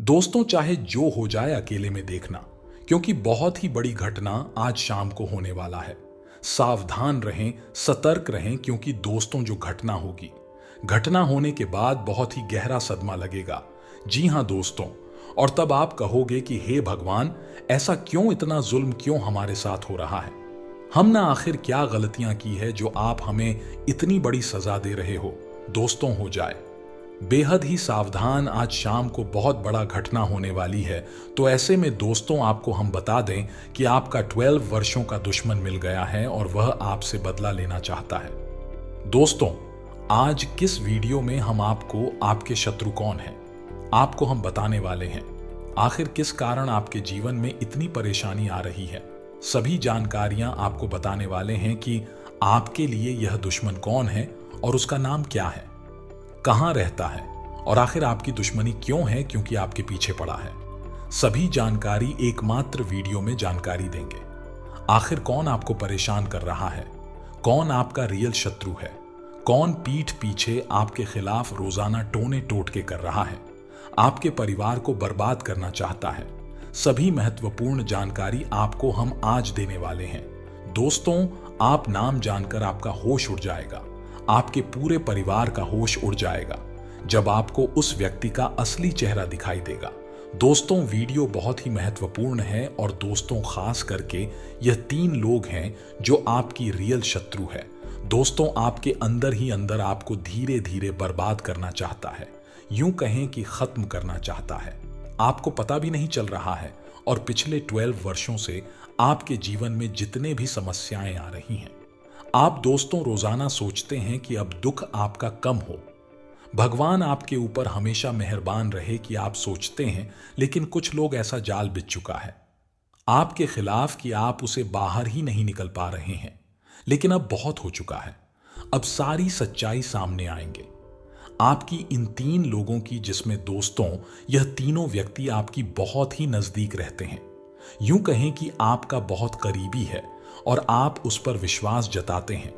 दोस्तों, चाहे जो हो जाए अकेले में देखना, क्योंकि बहुत ही बड़ी घटना आज शाम को होने वाला है। सावधान रहें, सतर्क रहें, क्योंकि दोस्तों जो घटना होगी, घटना होने के बाद बहुत ही गहरा सदमा लगेगा। जी हां दोस्तों, और तब आप कहोगे कि हे भगवान, ऐसा क्यों, इतना जुल्म क्यों हमारे साथ हो रहा है? हमने आखिर क्या गलतियां की है जो आप हमें इतनी बड़ी सजा दे रहे हो? दोस्तों, हो जाए बेहद ही सावधान, आज शाम को बहुत बड़ा घटना होने वाली है। तो ऐसे में दोस्तों, आपको हम बता दें कि आपका 12 वर्षों का दुश्मन मिल गया है और वह आपसे बदला लेना चाहता है। दोस्तों, आज किस वीडियो में हम आपको आपके शत्रु कौन है आपको हम बताने वाले हैं। आखिर किस कारण आपके जीवन में इतनी परेशानी आ रही है, सभी जानकारियां आपको बताने वाले हैं कि आपके लिए यह दुश्मन कौन है और उसका नाम क्या है, कहां रहता है और आखिर आपकी दुश्मनी क्यों है, क्योंकि आपके पीछे पड़ा है। सभी जानकारी एकमात्र वीडियो में जानकारी देंगे। आखिर कौन आपको परेशान कर रहा है, कौन आपका रियल शत्रु है, कौन पीठ पीछे आपके खिलाफ रोजाना टोने टोटके कर रहा है, आपके परिवार को बर्बाद करना चाहता है। सभी महत्वपूर्ण जानकारी आपको हम आज देने वाले हैं। दोस्तों, आप नाम जानकर आपका होश उड़ जाएगा, आपके पूरे परिवार का होश उड़ जाएगा जब आपको उस व्यक्ति का असली चेहरा दिखाई देगा। दोस्तों, वीडियो बहुत ही महत्वपूर्ण है और दोस्तों, खास करके यह 3 लोग हैं जो आपकी रियल शत्रु है। दोस्तों, आपके अंदर ही अंदर आपको धीरे धीरे बर्बाद करना चाहता है, यूं कहें कि खत्म करना चाहता है। आपको पता भी नहीं चल रहा है और पिछले 12 वर्षों से आपके जीवन में जितने भी समस्याएं आ रही हैं, आप दोस्तों रोजाना सोचते हैं कि अब दुख आपका कम हो, भगवान आपके ऊपर हमेशा मेहरबान रहे कि आप सोचते हैं। लेकिन कुछ लोग ऐसा जाल बिछ चुका है आपके खिलाफ कि आप उसे बाहर ही नहीं निकल पा रहे हैं। लेकिन अब बहुत हो चुका है, अब सारी सच्चाई सामने आएंगे आपकी इन 3 लोगों की, जिसमें दोस्तों यह तीनों व्यक्ति आपकी बहुत ही नजदीक रहते हैं, यूं कहें कि आपका बहुत करीबी है और आप उस पर विश्वास जताते हैं।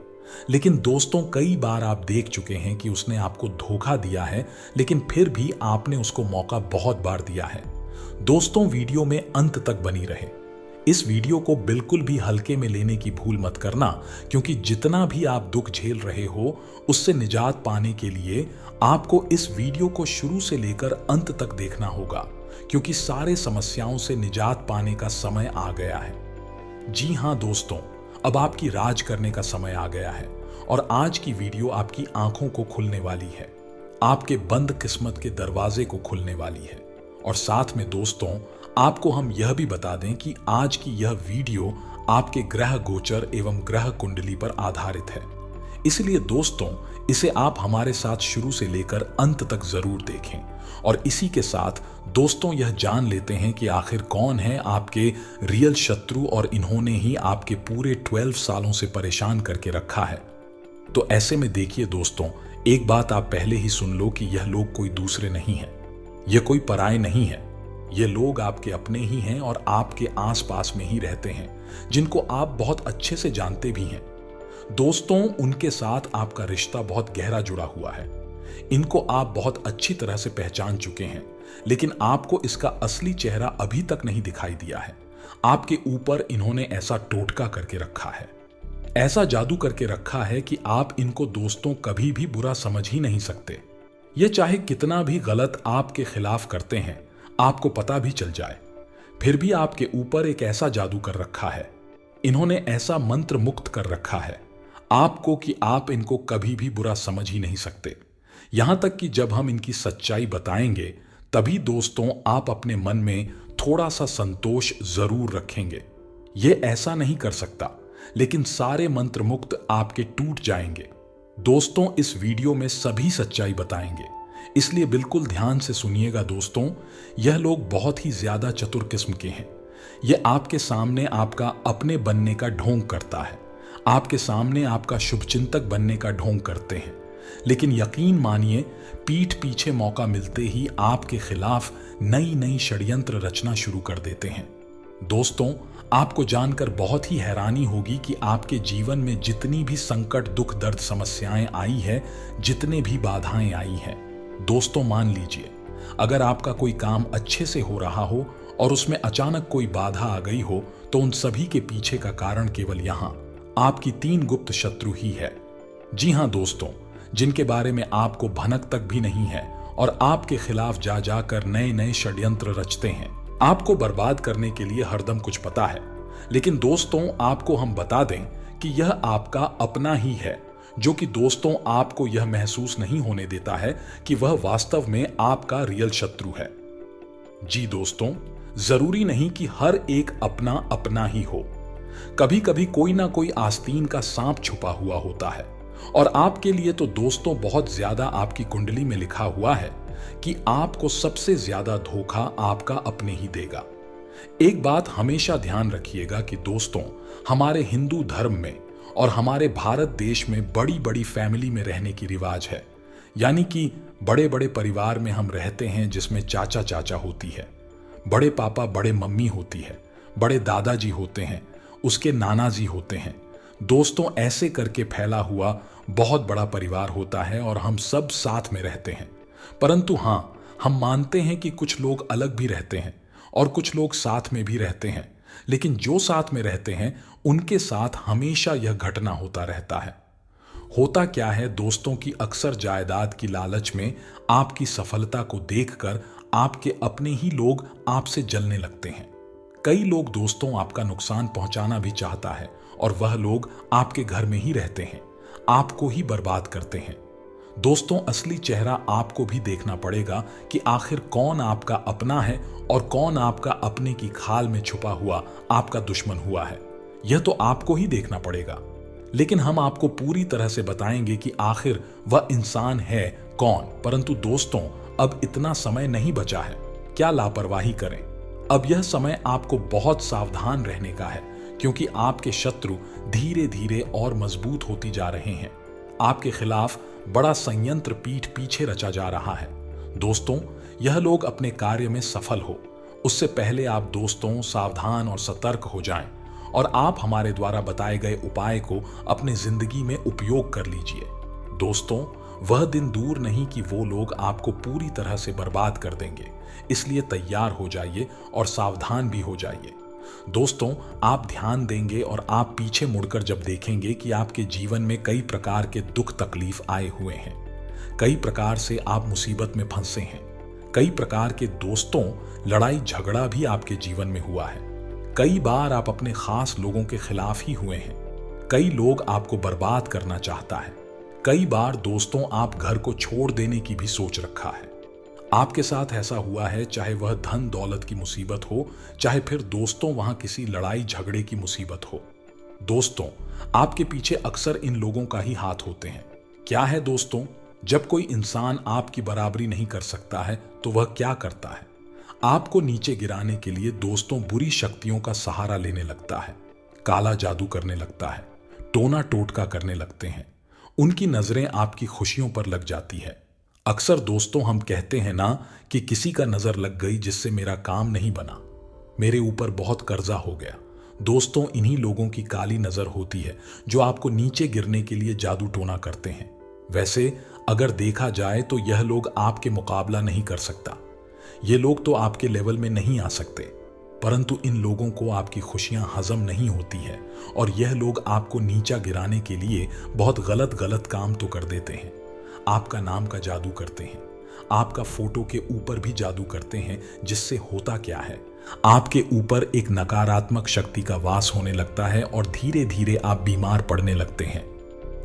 लेकिन दोस्तों, कई बार आप देख चुके हैं कि उसने आपको धोखा दिया है, लेकिन फिर भी आपने उसको मौका बहुत बार दिया है। दोस्तों, वीडियो में अंत तक बनी रहे। इस वीडियो को बिल्कुल भी हल्के में लेने की भूल मत करना, क्योंकि जितना भी आप दुख झेल रहे हो, उससे निजात पाने के लिए आपको इस वीडियो को शुरू से लेकर अंत तक देखना होगा, क्योंकि सारे समस्याओं से निजात पाने का समय आ गया है। जी हां दोस्तों, अब आपकी राज करने का समय आ गया है और आज की वीडियो आपकी आंखों को खुलने वाली है, आपके बंद किस्मत के दरवाजे को खुलने वाली है। और साथ में दोस्तों, आपको हम यह भी बता दें कि आज की यह वीडियो आपके ग्रह गोचर एवं ग्रह कुंडली पर आधारित है। इसलिए दोस्तों, इसे आप हमारे साथ शुरू से लेकर अंत तक जरूर देखें। और इसी के साथ दोस्तों, यह जान लेते हैं कि आखिर कौन है आपके रियल शत्रु और इन्होंने ही आपके पूरे 12 सालों से परेशान करके रखा है। तो ऐसे में देखिए दोस्तों, एक बात आप पहले ही सुन लो कि यह लोग कोई दूसरे नहीं है, यह कोई पराये नहीं है। ये लोग आपके अपने ही हैं और आपके आसपास में ही रहते हैं, जिनको आप बहुत अच्छे से जानते भी हैं। दोस्तों, उनके साथ आपका रिश्ता बहुत गहरा जुड़ा हुआ है, इनको आप बहुत अच्छी तरह से पहचान चुके हैं, लेकिन आपको इसका असली चेहरा अभी तक नहीं दिखाई दिया है। आपके ऊपर इन्होंने ऐसा टोटका करके रखा है, ऐसा जादू करके रखा है कि आप इनको दोस्तों कभी भी बुरा समझ ही नहीं सकते। ये चाहे कितना भी गलत आपके खिलाफ करते हैं, आपको पता भी चल जाए, फिर भी आपके ऊपर एक ऐसा जादू कर रखा है, इन्होंने ऐसा मंत्र मुक्त कर रखा है आपको कि आप इनको कभी भी बुरा समझ ही नहीं सकते। यहां तक कि जब हम इनकी सच्चाई बताएंगे, तभी दोस्तों आप अपने मन में थोड़ा सा संतोष जरूर रखेंगे। ये ऐसा नहीं कर सकता, लेकिन सारे मंत्र मुक्त आपके टूट जाएंगे। दोस्तों, इस वीडियो में सभी सच्चाई बताएंगे, इसलिए बिल्कुल ध्यान से सुनिएगा दोस्तों। यह लोग बहुत ही ज्यादा चतुर किस्म के हैं। यह आपके सामने आपका अपने बनने का ढोंग करता है, आपके सामने आपका शुभचिंतक बनने का ढोंग करते हैं, लेकिन यकीन मानिए, पीठ पीछे मौका मिलते ही आपके खिलाफ नई नई षड्यंत्र रचना शुरू कर देते हैं। दोस्तों, आपको जानकर बहुत ही हैरानी होगी कि आपके जीवन में जितनी भी संकट, दुख, दर्द, समस्याएं आई है, जितने भी बाधाएं आई हैं, दोस्तों मान लीजिए अगर आपका कोई काम अच्छे से हो रहा हो और उसमें अचानक कोई बाधा आ गई हो तो उन सभी के पीछे का कारण केवल यहां आपकी 3 गुप्त शत्रु ही है। जी हां दोस्तों, जिनके बारे में आपको भनक तक भी नहीं है और आपके खिलाफ जा जाकर नए नए षड्यंत्र रचते हैं। आपको बर्बाद करने के लिए हरदम कुछ पता है, लेकिन दोस्तों आपको हम बता दें कि यह आपका अपना ही है, जो कि दोस्तों आपको यह महसूस नहीं होने देता है कि वह वास्तव में आपका रियल शत्रु है। जी दोस्तों, जरूरी नहीं कि हर एक अपना अपना ही हो। कभी कभी कोई ना कोई आस्तीन का सांप छुपा हुआ होता है और आपके लिए तो दोस्तों बहुत ज्यादा आपकी कुंडली में लिखा हुआ है कि आपको सबसे ज्यादा धोखा आपका अपने ही देगा। एक बात हमेशा ध्यान रखिएगा कि दोस्तों, हमारे हिंदू धर्म में और हमारे भारत देश में बड़ी बड़ी फैमिली में रहने की रिवाज है, यानी कि बड़े बड़े परिवार में हम रहते हैं जिसमें चाचा चाचा होती है, बड़े पापा बड़े मम्मी होती है, बड़े दादाजी होते हैं, उसके नाना जी होते हैं। दोस्तों ऐसे करके फैला हुआ बहुत बड़ा परिवार होता है और हम सब साथ में रहते हैं। परंतु हां, हम मानते हैं कि कुछ लोग अलग भी रहते हैं और कुछ लोग साथ में भी रहते हैं, लेकिन जो साथ में रहते हैं उनके साथ हमेशा यह घटना होता रहता है। होता क्या है दोस्तों की अक्सर जायदाद की लालच में आपकी सफलता को देखकर आपके अपने ही लोग आपसे जलने लगते हैं। कई लोग दोस्तों आपका नुकसान पहुंचाना भी चाहता है और वह लोग आपके घर में ही रहते हैं, आपको ही बर्बाद करते हैं। दोस्तों असली चेहरा आपको भी देखना पड़ेगा कि आखिर कौन आपका अपना है और कौन आपका अपने की खाल में छुपा हुआ आपका दुश्मन हुआ है। यह तो आपको ही देखना पड़ेगा, लेकिन हम आपको पूरी तरह से बताएंगे कि आखिर वह इंसान है कौन। परंतु दोस्तों अब इतना समय नहीं बचा है, क्या लापरवाही करें। अब यह समय आपको बहुत सावधान रहने का है, क्योंकि आपके शत्रु धीरे धीरे और मजबूत होती जा रहे हैं। आपके खिलाफ बड़ा संयंत्र पीठ पीछे रचा जा रहा है। दोस्तों यह लोग अपने कार्य में सफल हो उससे पहले आप दोस्तों सावधान और सतर्क हो जाएं और आप हमारे द्वारा बताए गए उपाय को अपनी जिंदगी में उपयोग कर लीजिए। दोस्तों वह दिन दूर नहीं कि वो लोग आपको पूरी तरह से बर्बाद कर देंगे, इसलिए तैयार हो जाइए और सावधान भी हो जाइए। दोस्तों आप ध्यान देंगे और आप पीछे मुड़कर जब देखेंगे कि आपके जीवन में कई प्रकार के दुख तकलीफ आए हुए हैं, कई प्रकार से आप मुसीबत में फंसे हैं, कई प्रकार के दोस्तों लड़ाई झगड़ा भी आपके जीवन में हुआ है, कई बार आप अपने खास लोगों के खिलाफ ही हुए हैं, कई लोग आपको बर्बाद करना चाहता है, कई बार दोस्तों आप घर को छोड़ देने की भी सोच रखा है। आपके साथ ऐसा हुआ है, चाहे वह धन दौलत की मुसीबत हो, चाहे फिर दोस्तों वहां किसी लड़ाई झगड़े की मुसीबत हो। दोस्तों आपके पीछे अक्सर इन लोगों का ही हाथ होते हैं। क्या है दोस्तों, जब कोई इंसान आपकी बराबरी नहीं कर सकता है तो वह क्या करता है? आपको नीचे गिराने के लिए दोस्तों बुरी शक्तियों का सहारा लेने लगता है, काला जादू करने लगता है, टोना टोटका करने लगते हैं। उनकी नजरें आपकी खुशियों पर लग जाती है। अक्सर दोस्तों हम कहते हैं ना कि किसी का नजर लग गई जिससे मेरा काम नहीं बना, मेरे ऊपर बहुत कर्जा हो गया। दोस्तों इन्हीं लोगों की काली नजर होती है जो आपको नीचे गिरने के लिए जादू टोना करते हैं। वैसे अगर देखा जाए तो यह लोग आपके मुकाबला नहीं कर सकता, ये लोग तो आपके लेवल में नहीं आ सकते, परंतु इन लोगों को आपकी खुशियां हजम नहीं होती है और यह लोग आपको नीचा गिराने के लिए बहुत गलत गलत काम तो कर देते हैं। आपका नाम का जादू करते हैं, आपका फोटो के ऊपर भी जादू करते हैं, जिससे होता क्या है, आपके ऊपर एक नकारात्मक शक्ति का वास होने लगता है और धीरे धीरे आप बीमार पड़ने लगते हैं।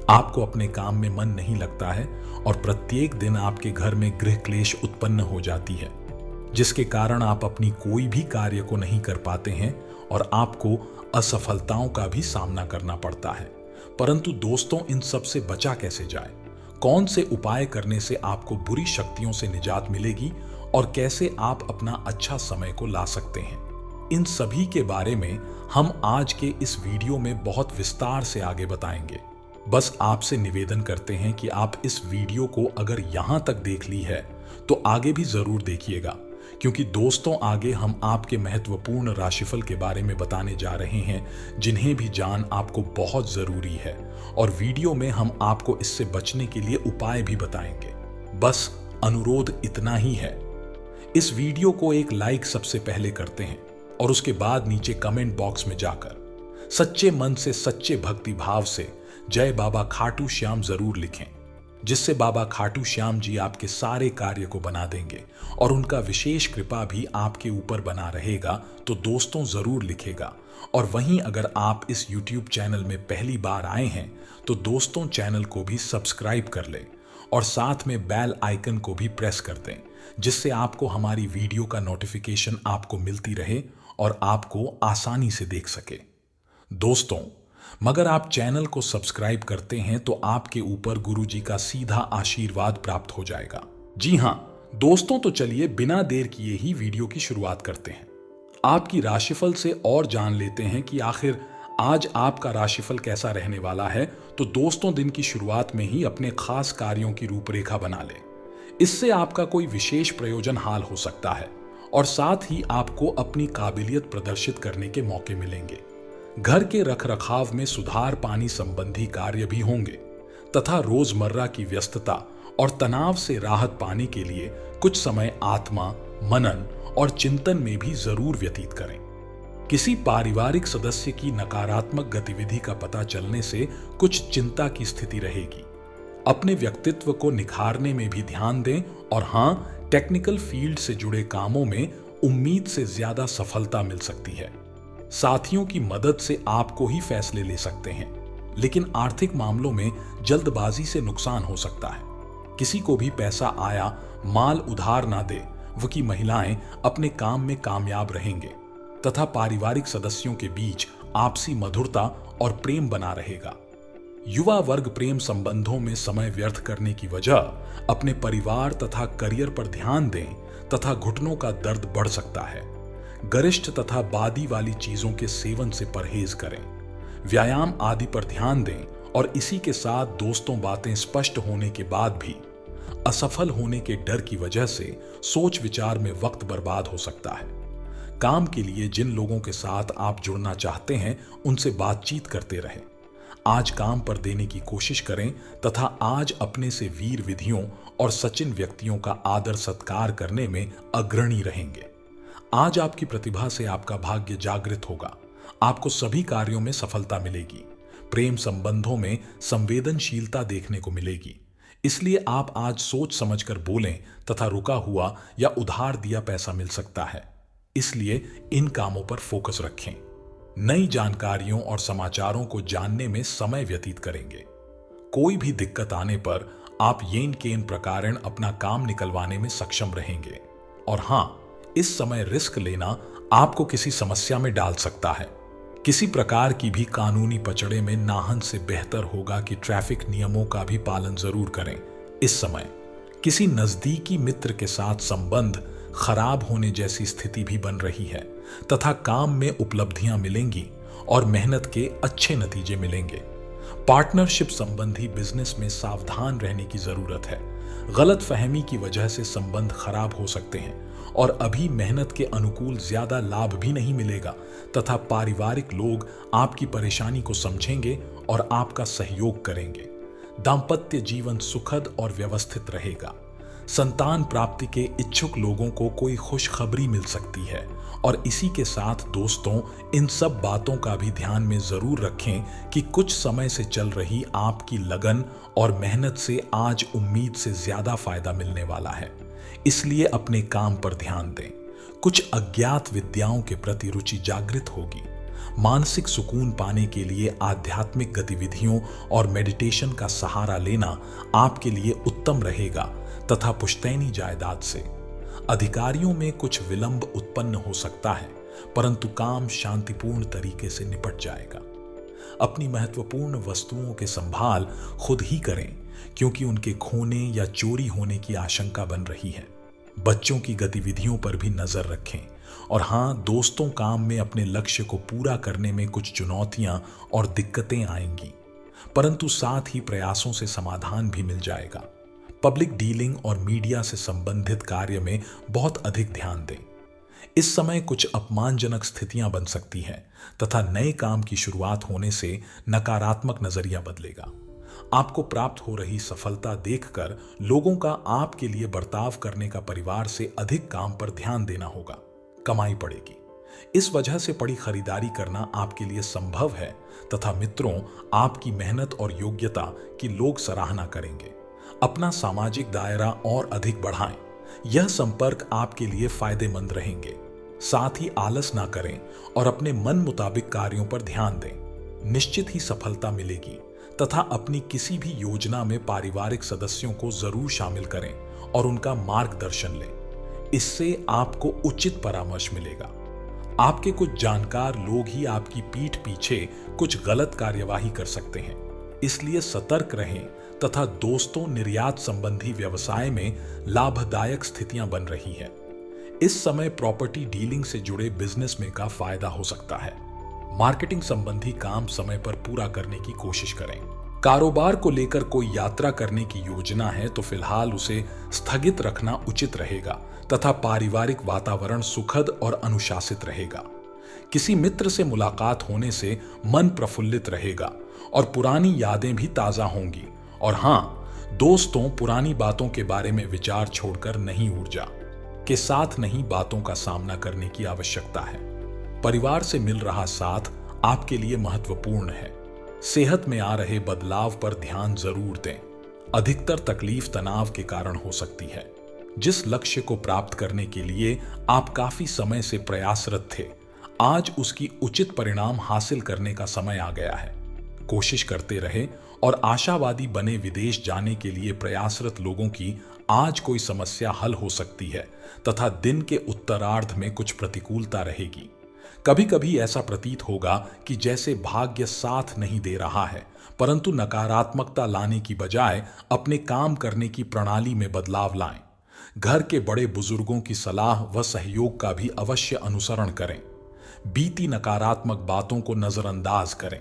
आपको अपने काम में मन नहीं लगता है और प्रत्येक दिन आपके घर में गृह क्लेश उत्पन्न हो जाती है, जिसके कारण आप अपनी कोई भी कार्य को नहीं कर पाते हैं और आपको असफलताओं का भी सामना करना पड़ता है। परंतु दोस्तों इन सब से बचा कैसे जाए? कौन से उपाय करने से आपको बुरी शक्तियों से निजात मिलेगी और कैसे आप अपना अच्छा समय को ला सकते हैं, इन सभी के बारे में हम आज के इस वीडियो में बहुत विस्तार से आगे बताएंगे। बस आपसे निवेदन करते हैं कि आप इस वीडियो को अगर यहां तक देख ली है तो आगे भी जरूर देखिएगा, क्योंकि दोस्तों आगे हम आपके महत्वपूर्ण राशिफल के बारे में बताने जा रहे हैं जिन्हें भी जान आपको बहुत जरूरी है और वीडियो में हम आपको इससे बचने के लिए उपाय भी बताएंगे। बस अनुरोध इतना ही है इस वीडियो को एक लाइक सबसे पहले करते हैं और उसके बाद नीचे कमेंट बॉक्स में जाकर सच्चे मन से सच्चे भक्ति भाव से जय बाबा खाटू श्याम जरूर लिखें, जिससे बाबा खाटू श्याम जी आपके सारे कार्य को बना देंगे और उनका विशेष कृपा भी आपके ऊपर बना रहेगा। तो दोस्तों जरूर लिखेगा। और वहीं अगर आप इस YouTube चैनल में पहली बार आए हैं तो दोस्तों चैनल को भी सब्सक्राइब कर लें और साथ में बेल आइकन को भी प्रेस कर दें, जिससे आपको हमारी वीडियो का नोटिफिकेशन आपको मिलती रहे और आपको आसानी से देख सके। दोस्तों, मगर आप चैनल को सब्सक्राइब करते हैं तो आपके ऊपर गुरुजी का सीधा आशीर्वाद प्राप्त हो जाएगा। जी हां दोस्तों, तो चलिए बिना देर किए ही वीडियो की शुरुआत करते हैं। आपकी राशिफल से और जान लेते हैं कि आखिर आज आपका राशिफल कैसा रहने वाला है। तो दोस्तों, दिन की शुरुआत में ही अपने खास कार्यों की रूपरेखा बना लें। इससे आपका कोई विशेष प्रयोजन हाल हो सकता है और साथ ही आपको अपनी काबिलियत प्रदर्शित करने के मौके मिलेंगे। घर के रखरखाव में सुधार पानी संबंधी कार्य भी होंगे तथा रोजमर्रा की व्यस्तता और तनाव से राहत पाने के लिए कुछ समय आत्मा, मनन और चिंतन में भी जरूर व्यतीत करें। किसी पारिवारिक सदस्य की नकारात्मक गतिविधि का पता चलने से कुछ चिंता की स्थिति रहेगी। अपने व्यक्तित्व को निखारने में भी ध्यान दें और हां, टेक्निकल फील्ड से जुड़े कामों में उम्मीद से ज्यादा सफलता मिल सकती है। साथियों की मदद से आपको ही फैसले ले सकते हैं, लेकिन आर्थिक मामलों में जल्दबाजी से नुकसान हो सकता है। किसी को भी पैसा आया माल उधार ना दे, वो की महिलाएं अपने काम में कामयाब रहेंगे तथा पारिवारिक सदस्यों के बीच आपसी मधुरता और प्रेम बना रहेगा। युवा वर्ग प्रेम संबंधों में समय व्यर्थ करने की वजह अपने परिवार तथा करियर पर ध्यान दें तथा घुटनों का दर्द बढ़ सकता है। गरिष्ठ तथा बादी वाली चीजों के सेवन से परहेज करें। व्यायाम आदि पर ध्यान दें और इसी के साथ दोस्तों, बातें स्पष्ट होने के बाद भी असफल होने के डर की वजह से सोच विचार में वक्त बर्बाद हो सकता है। काम के लिए जिन लोगों के साथ आप जुड़ना चाहते हैं उनसे बातचीत करते रहें। आज काम पर देने की कोशिश करें तथा आज अपने से वीर विधियों और सचिन व्यक्तियों का आदर सत्कार करने में अग्रणी रहेंगे। आज आपकी प्रतिभा से आपका भाग्य जागृत होगा। आपको सभी कार्यों में सफलता मिलेगी। प्रेम संबंधों में संवेदनशीलता देखने को मिलेगी। इसलिए आप आज सोच समझकर बोलें तथा रुका हुआ या उधार दिया पैसा मिल सकता है। इसलिए इन कामों पर फोकस रखें। नई जानकारियों और समाचारों को जानने में समय व्यतीत करेंगे। कोई भी दिक्कत आने पर आप येन केन प्रकारेण अपना काम निकलवाने में सक्षम रहेंगे। और हां, इस समय रिस्क लेना आपको किसी समस्या में डाल सकता है। किसी प्रकार की भी कानूनी पचड़े में नाहन से बेहतर होगा कि ट्रैफिक नियमों का भी पालन जरूर करें। इस समय किसी नजदीकी मित्र के साथ संबंध खराब होने जैसी स्थिति भी बन रही है तथा काम में उपलब्धियां मिलेंगी और मेहनत के अच्छे नतीजे मिलेंगे। पार्टनरशिप संबंधी बिजनेस में सावधान रहने की जरूरत है। गलत फहमी की वजह से संबंध खराब हो सकते हैं और अभी मेहनत के अनुकूल ज्यादा लाभ भी नहीं मिलेगा तथा पारिवारिक लोग आपकी परेशानी को समझेंगे और आपका सहयोग करेंगे। दाम्पत्य जीवन सुखद और व्यवस्थित रहेगा। संतान प्राप्ति के इच्छुक लोगों को कोई खुशखबरी मिल सकती है और इसी के साथ दोस्तों, इन सब बातों का भी ध्यान में जरूर रखें कि कुछ समय से चल रही आपकी लगन और मेहनत से आज उम्मीद से ज्यादा फायदा मिलने वाला है। इसलिए अपने काम पर ध्यान दें। कुछ अज्ञात विद्याओं के प्रति रुचि जागृत होगी। मानसिक सुकून पाने के लिए आध्यात्मिक गतिविधियों और मेडिटेशन का सहारा लेना आपके लिए उत्तम रहेगा तथा पुश्तैनी जायदाद से अधिकारियों में कुछ विलंब उत्पन्न हो सकता है, परंतु काम शांतिपूर्ण तरीके से निपट जाएगा। अपनी महत्वपूर्ण वस्तुओं के संभाल खुद ही करें, क्योंकि उनके खोने या चोरी होने की आशंका बन रही है। बच्चों की गतिविधियों पर भी नजर रखें। और हां दोस्तों, काम में अपने लक्ष्य को पूरा करने में कुछ चुनौतियां और दिक्कतें आएंगी, परंतु साथ ही प्रयासों से समाधान भी मिल जाएगा। पब्लिक डीलिंग और मीडिया से संबंधित कार्य में बहुत अधिक ध्यान दें। इस समय कुछ अपमानजनक स्थितियां बन सकती हैं तथा नए काम की शुरुआत होने से नकारात्मक नजरिया बदलेगा। आपको प्राप्त हो रही सफलता देखकर लोगों का आपके लिए बर्ताव करने का परिवार से अधिक काम पर ध्यान देना होगा। कमाई बढ़ेगी। इस वजह से बड़ी खरीदारी करना आपके लिए संभव है तथा मित्रों, आपकी मेहनत और योग्यता की लोग सराहना करेंगे। अपना सामाजिक दायरा और अधिक बढ़ाएं। यह संपर्क आपके लिए फायदेमंद रहेंगे। साथ ही आलस ना करें और अपने मन मुताबिक कार्यों पर ध्यान दें। निश्चित ही सफलता मिलेगी तथा अपनी किसी भी योजना में पारिवारिक सदस्यों को जरूर शामिल करें और उनका मार्गदर्शन लें। इससे आपको उचित परामर्श मिलेगा। आपके कुछ जानकार लोग ही आपकी पीठ पीछे कुछ गलत कार्यवाही कर सकते हैं, इसलिए सतर्क रहें तथा दोस्तों, निर्यात संबंधी व्यवसाय में लाभदायक स्थितियां बन रही है। इस समय प्रॉपर्टी डीलिंग से जुड़े बिजनेस में का फायदा हो सकता है। मार्केटिंग संबंधी काम समय पर पूरा करने की कोशिश करें। कारोबार को लेकर कोई यात्रा करने की योजना है तो फिलहाल उसे स्थगित रखना उचित रहेगा तथा पारिवारिक वातावरण सुखद और अनुशासित रहेगा। किसी मित्र से मुलाकात होने से मन प्रफुल्लित रहेगा और पुरानी यादें भी ताजा होंगी। और हाँ दोस्तों, पुरानी बातों के बारे में विचार छोड़कर नहीं, ऊर्जा के साथ नहीं, बातों का सामना करने की आवश्यकता है। परिवार से मिल रहा साथ आपके लिए महत्वपूर्ण है। सेहत में आ रहे बदलाव पर ध्यान जरूर दें। अधिकतर तकलीफ तनाव के कारण हो सकती है। जिस लक्ष्य को प्राप्त करने के लिए आप काफी समय से प्रयासरत थे, आज उसकी उचित परिणाम हासिल करने का समय आ गया है। कोशिश करते रहे और आशावादी बने। विदेश जाने के लिए प्रयासरत लोगों की आज कोई समस्या हल हो सकती है तथा दिन के उत्तरार्ध में कुछ प्रतिकूलता रहेगी। कभी कभी ऐसा प्रतीत होगा कि जैसे भाग्य साथ नहीं दे रहा है, परंतु नकारात्मकता लाने की बजाय अपने काम करने की प्रणाली में बदलाव लाएं। घर के बड़े बुजुर्गों की सलाह व सहयोग का भी अवश्य अनुसरण करें। बीती नकारात्मक बातों को नजरअंदाज करें।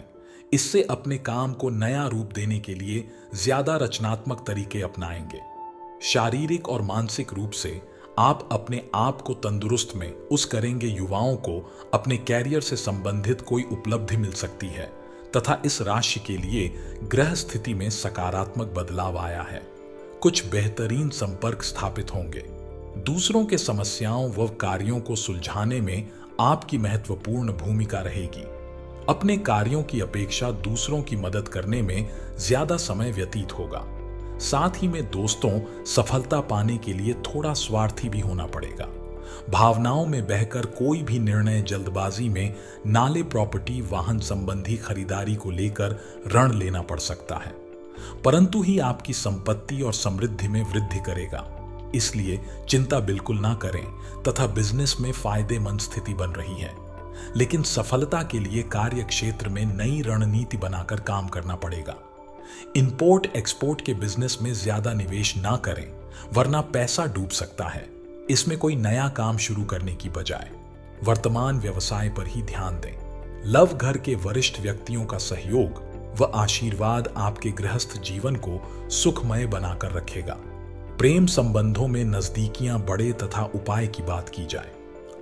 इससे अपने काम को नया रूप देने के लिए ज्यादा रचनात्मक तरीके अपनाएंगे। शारीरिक और मानसिक रूप से आप अपने आप को तंदुरुस्त महसूस करेंगे। युवाओं को अपने कैरियर से संबंधित कोई उपलब्धि मिल सकती है तथा इस राशि के लिए ग्रह स्थिति में सकारात्मक बदलाव आया है। कुछ बेहतरीन संपर्क स्थापित होंगे। दूसरों के समस्याओं व कार्यों को सुलझाने में आपकी महत्वपूर्ण भूमिका रहेगी। अपने कार्यों की अपेक्षा दूसरों की मदद करने में ज्यादा समय व्यतीत होगा। साथ ही में दोस्तों, सफलता पाने के लिए थोड़ा स्वार्थी भी होना पड़ेगा। भावनाओं में बहकर कोई भी निर्णय जल्दबाजी में नाले, प्रॉपर्टी, वाहन संबंधी खरीदारी को लेकर ऋण लेना पड़ सकता है, परंतु ही आपकी संपत्ति और समृद्धि में वृद्धि करेगा। इसलिए चिंता बिल्कुल ना करें तथा बिजनेस में फायदेमंद स्थिति बन रही है। लेकिन सफलता के लिए कार्य क्षेत्र में नई रणनीति बनाकर काम करना पड़ेगा। इंपोर्ट एक्सपोर्ट के बिजनेस में ज्यादा निवेश ना करें, वरना पैसा डूब सकता है। इसमें कोई नया काम शुरू करने की बजाय वर्तमान व्यवसाय पर ही ध्यान दें। लव घर के वरिष्ठ व्यक्तियों का सहयोग व आशीर्वाद आपके गृहस्थ जीवन को सुखमय बनाकर रखेगा। प्रेम संबंधों में नजदीकियां बढ़े तथा उपाय की बात की जाए।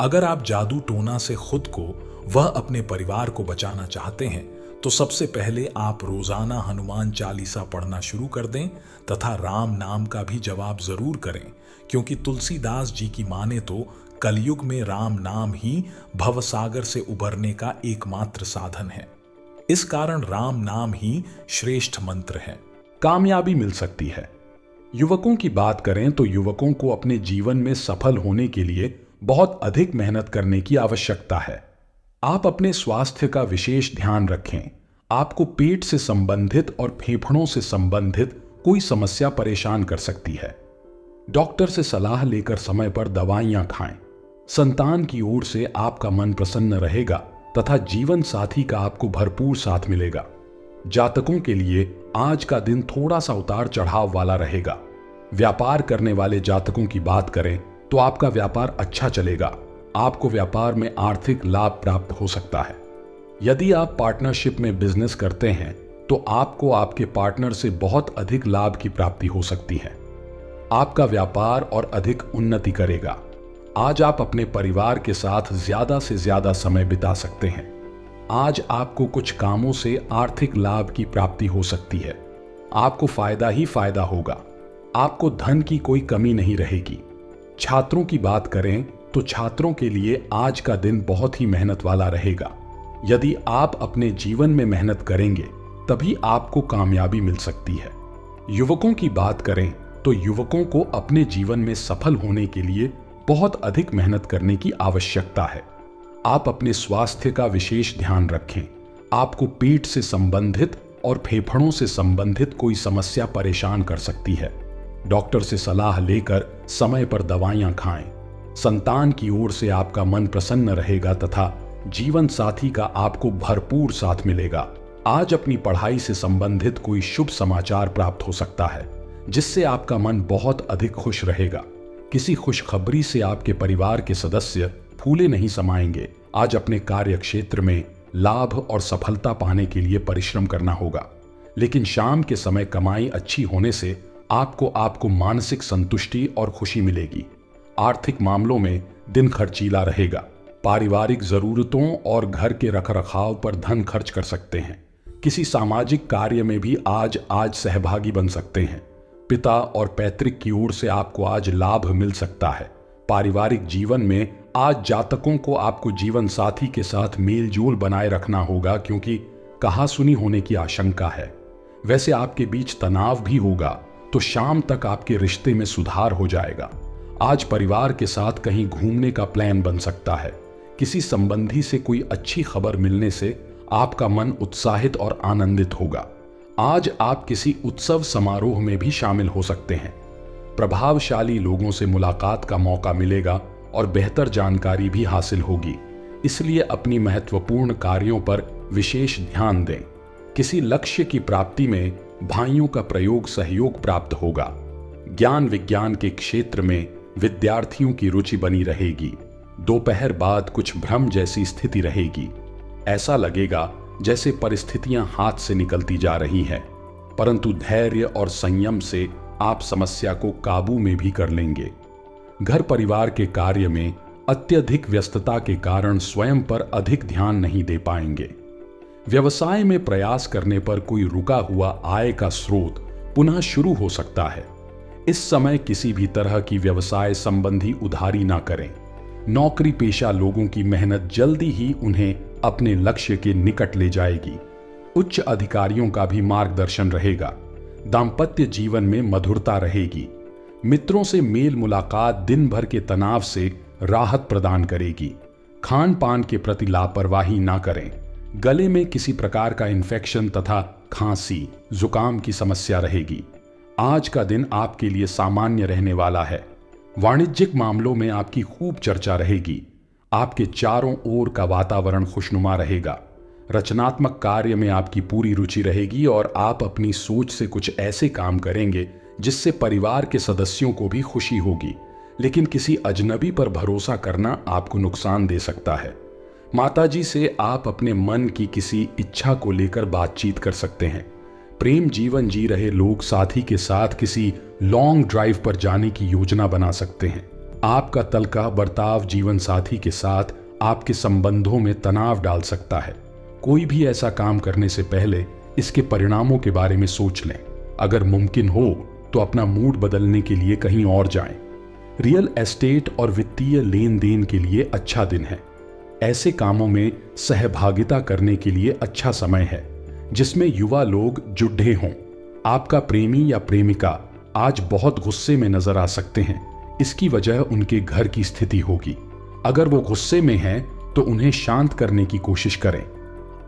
अगर आप जादू टोना से खुद को वह अपने परिवार को बचाना चाहते हैं तो सबसे पहले आप रोजाना हनुमान चालीसा पढ़ना शुरू कर दें तथा राम नाम का भी जवाब जरूर करें, क्योंकि तुलसीदास जी की माने तो कलयुग में राम नाम ही भवसागर से उबरने का एकमात्र साधन है। इस कारण राम नाम ही श्रेष्ठ मंत्र है। कामयाबी मिल सकती है। युवकों की बात करें तो युवकों को अपने जीवन में सफल होने के लिए बहुत अधिक मेहनत करने की आवश्यकता है। आप अपने स्वास्थ्य का विशेष ध्यान रखें। आपको पेट से संबंधित और फेफड़ों से संबंधित कोई समस्या परेशान कर सकती है। डॉक्टर से सलाह लेकर समय पर दवाइयां खाएं। संतान की ओर से आपका मन प्रसन्न रहेगा तथा जीवन साथी का आपको भरपूर साथ मिलेगा। जातकों के लिए आज का दिन थोड़ा सा उतार चढ़ाव वाला रहेगा। व्यापार करने वाले जातकों की बात करें तो आपका व्यापार अच्छा चलेगा। आपको व्यापार में आर्थिक लाभ प्राप्त हो सकता है। यदि आप पार्टनरशिप में बिजनेस करते हैं तो आपको आपके पार्टनर से बहुत अधिक लाभ की प्राप्ति हो सकती है। आपका व्यापार और अधिक उन्नति करेगा। आज आप अपने परिवार के साथ ज्यादा से ज्यादा समय बिता सकते हैं। आज आपको कुछ कामों से आर्थिक लाभ की प्राप्ति हो सकती है। आपको फायदा ही फायदा होगा। आपको धन की कोई कमी नहीं रहेगी। छात्रों की बात करें तो छात्रों के लिए आज का दिन बहुत ही मेहनत वाला रहेगा। यदि आप अपने जीवन में मेहनत करेंगे तभी आपको कामयाबी मिल सकती है। युवकों की बात करें तो युवकों को अपने जीवन में सफल होने के लिए बहुत अधिक मेहनत करने की आवश्यकता है। आप अपने स्वास्थ्य का विशेष ध्यान रखें। आपको पेट से संबंधित और फेफड़ों से संबंधित कोई समस्या परेशान कर सकती है। डॉक्टर से सलाह लेकर समय पर दवाइयां खाएं। संतान की ओर से आपका मन प्रसन्न रहेगा तथा जीवन साथी का आपको भरपूर साथ मिलेगा। आज अपनी पढ़ाई से संबंधित कोई शुभ समाचार प्राप्त हो सकता है जिससे आपका मन बहुत अधिक खुश रहेगा। किसी खुशखबरी से आपके परिवार के सदस्य फूले नहीं समाएंगे। आज अपने कार्य क्षेत्र में लाभ और सफलता पाने के लिए परिश्रम करना होगा, लेकिन शाम के समय कमाई अच्छी होने से आपको मानसिक संतुष्टि और खुशी मिलेगी। आर्थिक मामलों में दिन खर्चीला रहेगा। पारिवारिक जरूरतों और घर के रखरखाव पर धन खर्च कर सकते हैं। किसी सामाजिक कार्य में भी आज सहभागी बन सकते हैं। पिता और पैतृक की ओर से आपको आज लाभ मिल सकता है। पारिवारिक जीवन में आज जातकों को आपको जीवन साथी के साथ मेल जोल बनाए रखना होगा, क्योंकि कहासुनी होने की आशंका है। वैसे आपके बीच तनाव भी होगा तो शाम तक आपके रिश्ते में सुधार हो जाएगा। आज परिवार के साथ कहीं घूमने का प्लान बन सकता है। किसी संबंधी से कोई अच्छी खबर मिलने से आपका मन उत्साहित और आनंदित होगा। आज आप किसी उत्सव समारोह में भी शामिल हो सकते हैं। प्रभावशाली लोगों से मुलाकात का मौका मिलेगा और बेहतर जानकारी भी हासिल होगी, इसलिए अपनी महत्वपूर्ण कार्यों पर विशेष ध्यान दें। किसी लक्ष्य की प्राप्ति में भाइयों का सहयोग प्राप्त होगा। ज्ञान विज्ञान के क्षेत्र में विद्यार्थियों की रुचि बनी रहेगी। दोपहर बाद कुछ भ्रम जैसी स्थिति रहेगी। ऐसा लगेगा जैसे परिस्थितियां हाथ से निकलती जा रही हैं, परंतु धैर्य और संयम से आप समस्या को काबू में भी कर लेंगे। घर परिवार के कार्य में अत्यधिक व्यस्तता के कारण स्वयं पर अधिक ध्यान नहीं दे पाएंगे। व्यवसाय में प्रयास करने पर कोई रुका हुआ आय का स्रोत पुनः शुरू हो सकता है। इस समय किसी भी तरह की व्यवसाय संबंधी उधारी ना करें। नौकरी पेशा लोगों की मेहनत जल्दी ही उन्हें अपने लक्ष्य के निकट ले जाएगी। उच्च अधिकारियों का भी मार्गदर्शन रहेगा। दाम्पत्य जीवन में मधुरता रहेगी। मित्रों से मेल मुलाकात दिन भर के तनाव से राहत प्रदान करेगी। खान पान के प्रति लापरवाही ना करें। गले में किसी प्रकार का इन्फेक्शन तथा खांसी जुकाम की समस्या रहेगी। आज का दिन आपके लिए सामान्य रहने वाला है। वाणिज्यिक मामलों में आपकी खूब चर्चा रहेगी। आपके चारों ओर का वातावरण खुशनुमा रहेगा। रचनात्मक कार्य में आपकी पूरी रुचि रहेगी और आप अपनी सोच से कुछ ऐसे काम करेंगे जिससे परिवार के सदस्यों को भी खुशी होगी, लेकिन किसी अजनबी पर भरोसा करना आपको नुकसान दे सकता है। माताजी से आप अपने मन की किसी इच्छा को लेकर बातचीत कर सकते हैं। प्रेम जीवन जी रहे लोग साथी के साथ किसी लॉन्ग ड्राइव पर जाने की योजना बना सकते हैं। आपका तल्खा बर्ताव जीवन साथी के साथ आपके संबंधों में तनाव डाल सकता है। कोई भी ऐसा काम करने से पहले इसके परिणामों के बारे में सोच लें। अगर मुमकिन हो तो अपना मूड बदलने के लिए कहीं और जाएं। रियल एस्टेट और वित्तीय लेन देन के लिए अच्छा दिन है। ऐसे कामों में सहभागिता करने के लिए अच्छा समय है जिसमें युवा लोग जुड़े हों। आपका प्रेमी या प्रेमिका आज बहुत गुस्से में नजर आ सकते हैं। इसकी वजह उनके घर की स्थिति होगी। अगर वो गुस्से में हैं तो उन्हें शांत करने की कोशिश करें।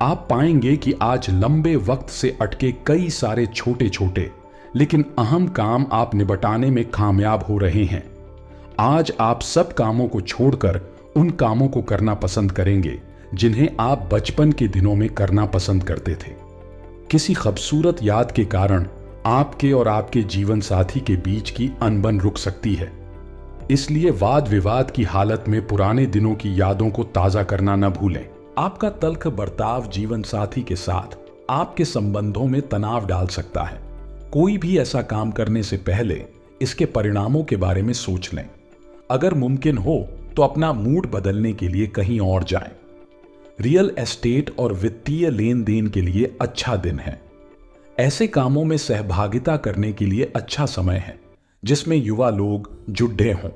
आप पाएंगे कि आज लंबे वक्त से अटके कई सारे छोटे छोटे लेकिन अहम काम आप निपटाने में कामयाब हो रहे हैं। आज आप सब कामों को छोड़कर उन कामों को करना पसंद करेंगे जिन्हें आप बचपन के दिनों में करना पसंद करते थे। किसी खूबसूरत याद के कारण आपके और आपके जीवन साथी के बीच की अनबन रुक सकती है, इसलिए वाद विवाद की हालत में पुराने दिनों की यादों को ताजा करना न भूलें। आपका तल्ख बर्ताव जीवन साथी के साथ आपके संबंधों में तनाव डाल सकता है। कोई भी ऐसा काम करने से पहले इसके परिणामों के बारे में सोच लें। अगर मुमकिन हो तो अपना मूड बदलने के लिए कहीं और जाएं। रियल एस्टेट और वित्तीय लेन देन के लिए अच्छा दिन है। ऐसे कामों में सहभागिता करने के लिए अच्छा समय है जिसमें युवा लोग जुड़े हों।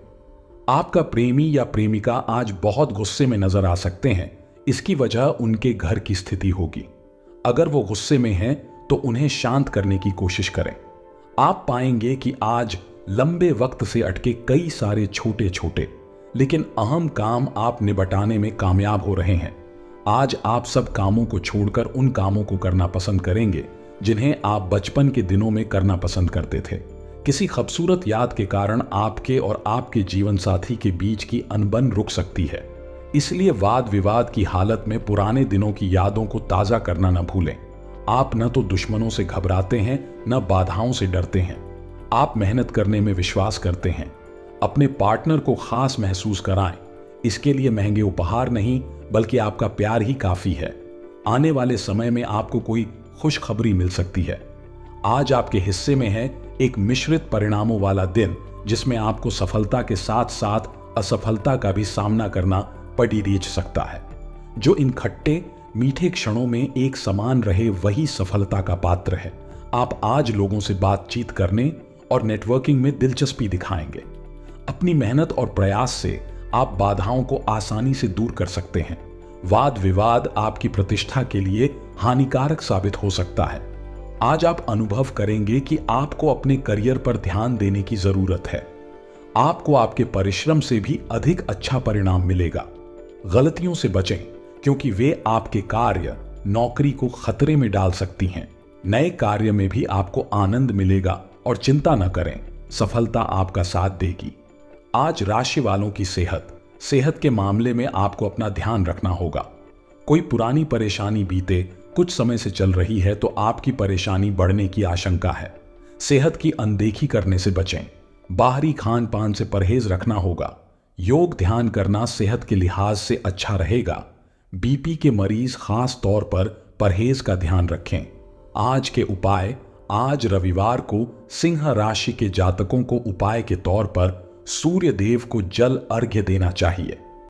आपका प्रेमी या प्रेमिका आज बहुत गुस्से में नजर आ सकते हैं। इसकी वजह उनके घर की स्थिति होगी। अगर वो गुस्से में हैं तो उन्हें शांत करने की कोशिश करें। आप पाएंगे कि आज लंबे वक्त से अटके कई सारे छोटे छोटे लेकिन अहम काम आप निपटाने में कामयाब हो रहे हैं। आज आप सब कामों को छोड़कर उन कामों को करना पसंद करेंगे जिन्हें आप बचपन के दिनों में करना पसंद करते थे। किसी खूबसूरत याद के कारण आपके और आपके जीवन साथी के बीच की अनबन रुक सकती है। इसलिए वाद विवाद की हालत में पुराने दिनों की यादों को ताजा करना न भूलें। आप न तो दुश्मनों से घबराते हैं न बाधाओं से डरते हैं। आप मेहनत करने में विश्वास करते हैं। अपने पार्टनर को खास महसूस कराएं। इसके लिए महंगे उपहार नहीं बल्कि आपका प्यार ही काफी है। आने वाले समय में आपको कोई खुशखबरी मिल सकती है। आज आपके हिस्से में है एक मिश्रित परिणामों वाला दिन जिसमें आपको सफलता के साथ साथ असफलता का भी सामना करना पड़ी रीच सकता है। जो इन खट्टे मीठे क्षणों में एक समान रहे वही सफलता का पात्र है। आप आज लोगों से बातचीत करने और नेटवर्किंग में दिलचस्पी दिखाएंगे। अपनी मेहनत और प्रयास से आप बाधाओं को आसानी से दूर कर सकते हैं। वाद विवाद आपकी प्रतिष्ठा के लिए हानिकारक साबित हो सकता है। आज आप अनुभव करेंगे कि आपको अपने करियर पर ध्यान देने की जरूरत है। आपको आपके परिश्रम से भी अधिक अच्छा परिणाम मिलेगा। गलतियों से बचें क्योंकि वे आपके कार्य नौकरी को खतरे में डाल सकती हैं। नए कार्य में भी आपको आनंद मिलेगा और चिंता न करें, सफलता आपका साथ देगी। आज राशि वालों की सेहत के मामले में आपको अपना ध्यान रखना होगा। कोई पुरानी परेशानी बीते कुछ समय से चल रही है तो आपकी परेशानी बढ़ने की आशंका है। सेहत की अनदेखी करने से बचें। बाहरी खान पान से परहेज रखना होगा। योग ध्यान करना सेहत के लिहाज से अच्छा रहेगा। बीपी के मरीज खास तौर पर परहेज का ध्यान रखें। आज के उपाय, आज रविवार को सिंह राशि के जातकों को उपाय के तौर पर सूर्य देव को जल अर्घ्य देना चाहिए।